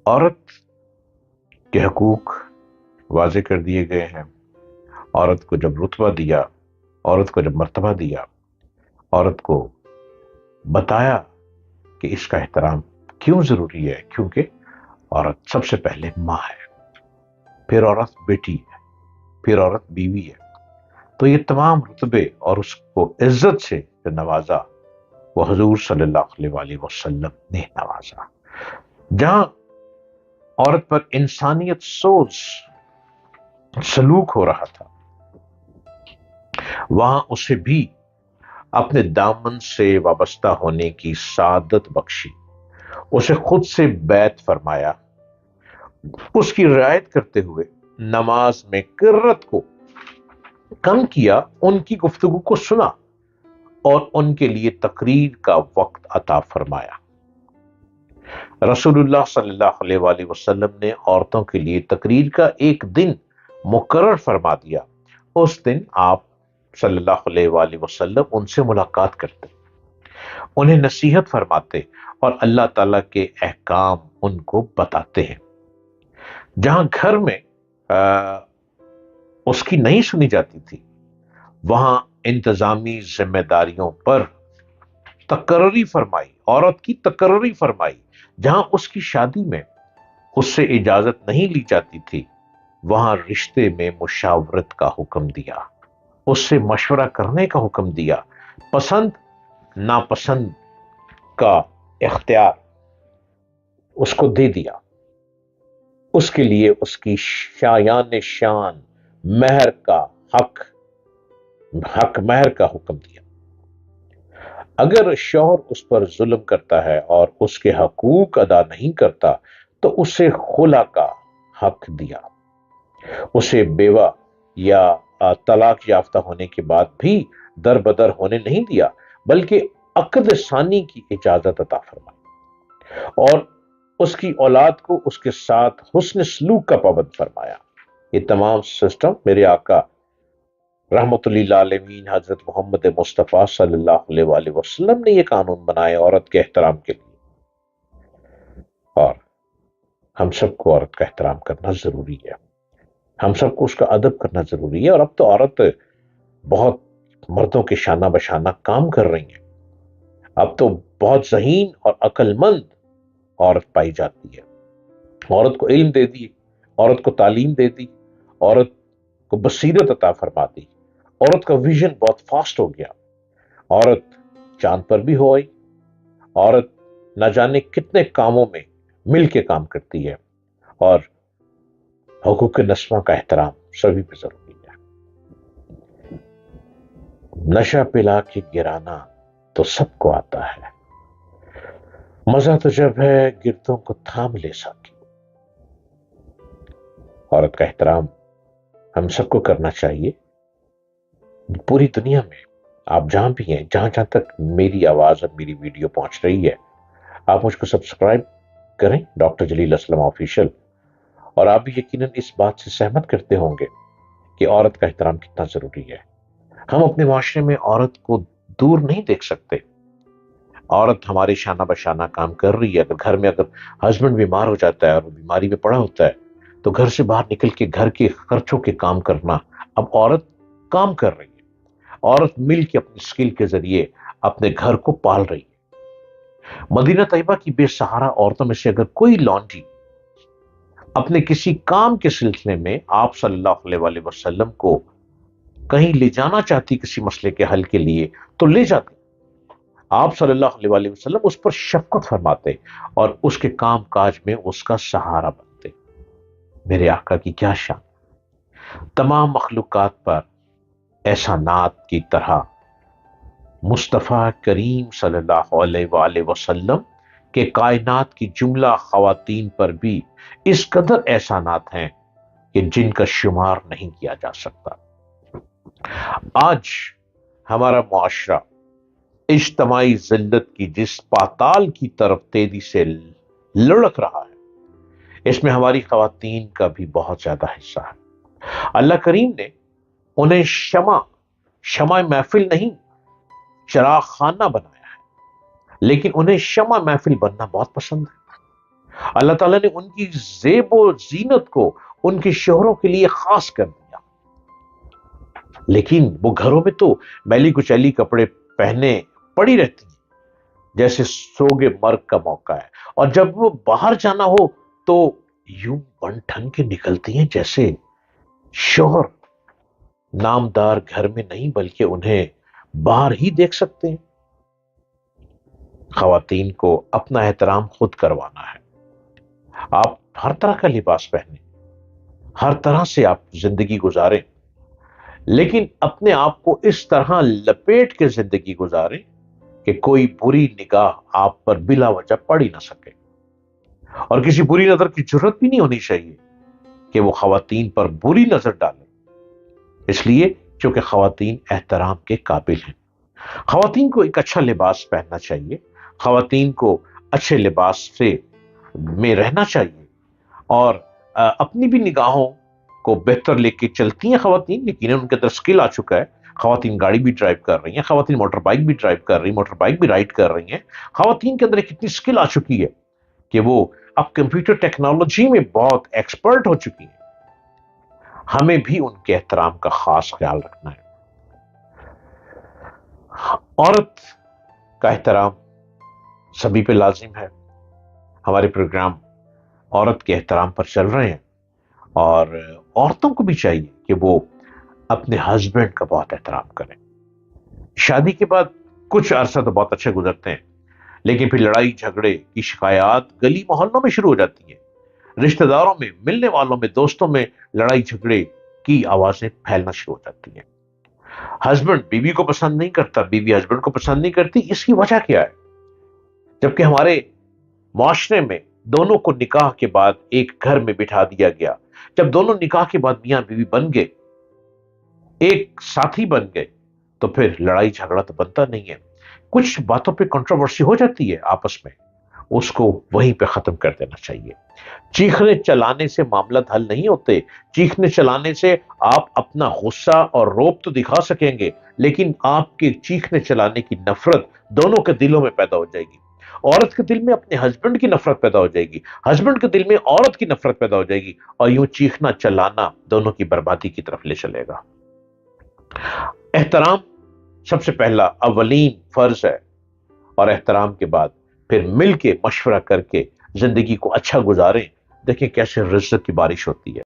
عورت کے حقوق واضح کر دیے گئے ہیں. عورت کو جب رتبہ دیا، عورت کو جب مرتبہ دیا، عورت کو بتایا کہ اس کا احترام کیوں ضروری ہے، کیونکہ عورت سب سے پہلے ماں ہے، پھر عورت بیٹی ہے، پھر عورت بیوی ہے. تو یہ تمام رتبے اور اس کو عزت سے جو نوازا وہ حضور صلی اللہ علیہ وآلہ وسلم نے نوازا. جہاں عورت پر انسانیت سوز سلوک ہو رہا تھا، وہاں اسے بھی اپنے دامن سے وابستہ ہونے کی سعادت بخشی، اسے خود سے بیعت فرمایا، اس کی رعایت کرتے ہوئے نماز میں کرت کو کم کیا، ان کی گفتگو کو سنا اور ان کے لیے تقریر کا وقت عطا فرمایا. رسول اللہ صلی اللہ علیہ وآلہ وسلم نے عورتوں کے لیے تقریر کا ایک دن مقرر فرما دیا. اس دن آپ صلی اللہ علیہ وآلہ وسلم ان سے ملاقات کرتے، انہیں نصیحت فرماتے اور اللہ تعالیٰ کے احکام ان کو بتاتے ہیں. جہاں گھر میں اس کی نہیں سنی جاتی تھی، وہاں انتظامی ذمہ داریوں پر تقرری فرمائی، عورت کی تقرری فرمائی. جہاں اس کی شادی میں اس سے اجازت نہیں لی جاتی تھی، وہاں رشتے میں مشاورت کا حکم دیا، اس سے مشورہ کرنے کا حکم دیا، پسند ناپسند کا اختیار اس کو دے دیا، اس کے لیے اس کی شایان شان مہر کا حق مہر کا حکم دیا. اگر شوہر اس پر ظلم کرتا ہے اور اس کے حقوق ادا نہیں کرتا تو اسے خلا کا حق دیا. اسے بیوہ یا طلاق یافتہ ہونے کے بعد بھی در بدر ہونے نہیں دیا، بلکہ عقد ثانی کی اجازت عطا فرمائی اور اس کی اولاد کو اس کے ساتھ حسن سلوک کا پابند فرمایا. یہ تمام سسٹم میرے آقا رحمت اللہ علیہ حضرت محمد مصطفیٰ صلی اللہ علیہ وآلہ وسلم نے یہ قانون بنائے عورت کے احترام کے لیے. اور ہم سب کو عورت کا احترام کرنا ضروری ہے، ہم سب کو اس کا ادب کرنا ضروری ہے. اور اب تو عورت بہت مردوں کے شانہ بشانہ کام کر رہی ہیں. اب تو بہت ذہین اور عقل مند عورت پائی جاتی ہے. عورت کو علم دے دی، عورت کو تعلیم دے دی، عورت کو بصیرت عطا فرما دی. عورت کا ویژن بہت فاسٹ ہو گیا. عورت چاند پر بھی ہو آئی. عورت نہ جانے کتنے کاموں میں مل کے کام کرتی ہے. اور حقوق نسواں کا احترام سبھی پہ ضروری ہے. نشہ پلا کے گرانا تو سب کو آتا ہے، مزہ تو جب ہے گردوں کو تھام لے سکی. عورت کا احترام ہم سب کو کرنا چاہیے. پوری دنیا میں آپ جہاں بھی ہیں، جہاں جہاں تک میری آواز اور میری ویڈیو پہنچ رہی ہے، آپ مجھ کو سبسکرائب کریں، ڈاکٹر جلیل اسلم آفیشل. اور آپ بھی یقیناً اس بات سے سہمت کرتے ہوں گے کہ عورت کا احترام کتنا ضروری ہے. ہم اپنے معاشرے میں عورت کو دور نہیں دیکھ سکتے. عورت ہمارے شانہ بشانہ کام کر رہی ہے. اگر گھر میں ہسبینڈ بیمار ہو جاتا ہے اور وہ بیماری میں پڑا ہوتا ہے تو گھر سے باہر نکل کے گھر کے خرچوں کے کام کرنا، اب عورت کام کر رہی ہے. عورت مل کے اپنی اسکل کے ذریعے اپنے گھر کو پال رہی ہے. مدینہ طیبہ کی بے سہارا عورتوں میں سے اگر کوئی لانڈری اپنے کسی کام کے سلسلے میں آپ صلی اللہ علیہ وآلہ وسلم کو کہیں لے جانا چاہتی کسی مسئلے کے حل کے لیے تو لے جاتے. آپ صلی اللہ علیہ وآلہ وسلم اس پر شفقت فرماتے اور اس کے کام کاج میں اس کا سہارا بنتے. میرے آقا کی کیا شان. تمام مخلوقات پر احسانات کی طرح مصطفیٰ کریم صلی اللہ علیہ وآلہ وسلم کہ کائنات کی جملہ خواتین پر بھی اس قدر احسانات ہیں کہ جن کا شمار نہیں کیا جا سکتا. آج ہمارا معاشرہ اجتماعی ذلت کی جس پاتال کی طرف تیزی سے لڑک رہا ہے، اس میں ہماری خواتین کا بھی بہت زیادہ حصہ ہے. اللہ کریم نے انہیں شمع محفل نہیں چراغ خانہ بنایا ہے، لیکن انہیں شمع محفل بننا بہت پسند ہے. اللہ تعالیٰ نے ان کی زیب و زینت کو ان کے شوہروں کے لیے خاص کر دیا، لیکن وہ گھروں میں تو میلی کچیلی کپڑے پہنے پڑی رہتی ہیں جیسے سوگے مرگ کا موقع ہے، اور جب وہ باہر جانا ہو تو یوں بن ٹھن کے نکلتی ہیں جیسے شوہر نامدار گھر میں نہیں بلکہ انہیں باہر ہی دیکھ سکتے ہیں۔ خواتین کو اپنا احترام خود کروانا ہے۔ آپ ہر طرح کا لباس پہنیں، ہر طرح سے آپ زندگی گزاریں، لیکن اپنے آپ کو اس طرح لپیٹ کے زندگی گزاریں کہ کوئی بری نگاہ آپ پر بلا وجہ پڑ ہی نہ سکے، اور کسی بری نظر کی ضرورت بھی نہیں ہونی چاہیے کہ وہ خواتین پر بری نظر ڈالیں، اس لیے چونکہ خواتین احترام کے قابل ہیں۔ خواتین کو ایک اچھا لباس پہننا چاہیے، خواتین کو اچھے لباس سے میں رہنا چاہیے، اور اپنی بھی نگاہوں کو بہتر لے کے چلتی ہیں خواتین، یقیناً ان کے اندر سکل آ چکا ہے۔ خواتین گاڑی بھی ڈرائیو کر رہی ہیں، خواتین موٹر بائک بھی ڈرائیو کر رہی ہیں، موٹر بائک بھی رائڈ کر رہی ہیں۔ خواتین کے اندر ایک اتنی سکل آ چکی ہے کہ وہ اب کمپیوٹر ٹیکنالوجی میں بہت ایکسپرٹ ہو چکی ہیں۔ ہمیں بھی ان کے احترام کا خاص خیال رکھنا ہے۔ عورت کا احترام سبھی پہ لازم ہے۔ ہمارے پروگرام عورت کے احترام پر چل رہے ہیں، اور عورتوں کو بھی چاہیے کہ وہ اپنے ہسبینڈ کا بہت احترام کریں۔ شادی کے بعد کچھ عرصہ تو بہت اچھے گزرتے ہیں، لیکن پھر لڑائی جھگڑے کی شکایات گلی محلوں میں شروع ہو جاتی ہیں، رشتہ داروں میں، ملنے والوں میں، دوستوں میں لڑائی جھگڑے کی آوازیں پھیلنا شروع ہو جاتی ہیں۔ ہسبینڈ بیوی کو پسند نہیں کرتا، بیوی ہسبینڈ کو پسند نہیں کرتی، اس کی وجہ کیا ہے؟ جبکہ ہمارے معاشرے میں دونوں کو نکاح کے بعد ایک گھر میں بٹھا دیا گیا، جب دونوں نکاح کے بعد میاں بیوی بن گئے، ایک ساتھی بن گئے، تو پھر لڑائی جھگڑا تو بنتا نہیں ہے۔ کچھ باتوں پہ کنٹروورسی ہو جاتی ہے آپس میں، اس کو وہیں پہ ختم کر دینا چاہیے۔ چیخنے چلانے سے معاملات حل نہیں ہوتے۔ چیخنے چلانے سے آپ اپنا غصہ اور روب تو دکھا سکیں گے، لیکن آپ کے چیخنے چلانے کی نفرت دونوں کے دلوں میں پیدا ہو جائے گی۔ عورت کے دل میں اپنے ہسبینڈ کی نفرت پیدا ہو جائے گی، ہسبینڈ کے دل میں عورت کی نفرت پیدا ہو جائے گی، اور یوں چیخنا چلانا دونوں کی بربادی کی طرف لے چلے گا۔ احترام سب سے پہلا اولین فرض ہے، اور احترام کے بعد پھر مل کے مشورہ کر کے زندگی کو اچھا گزاریں۔ دیکھیں کیسے رزق کی بارش ہوتی ہے۔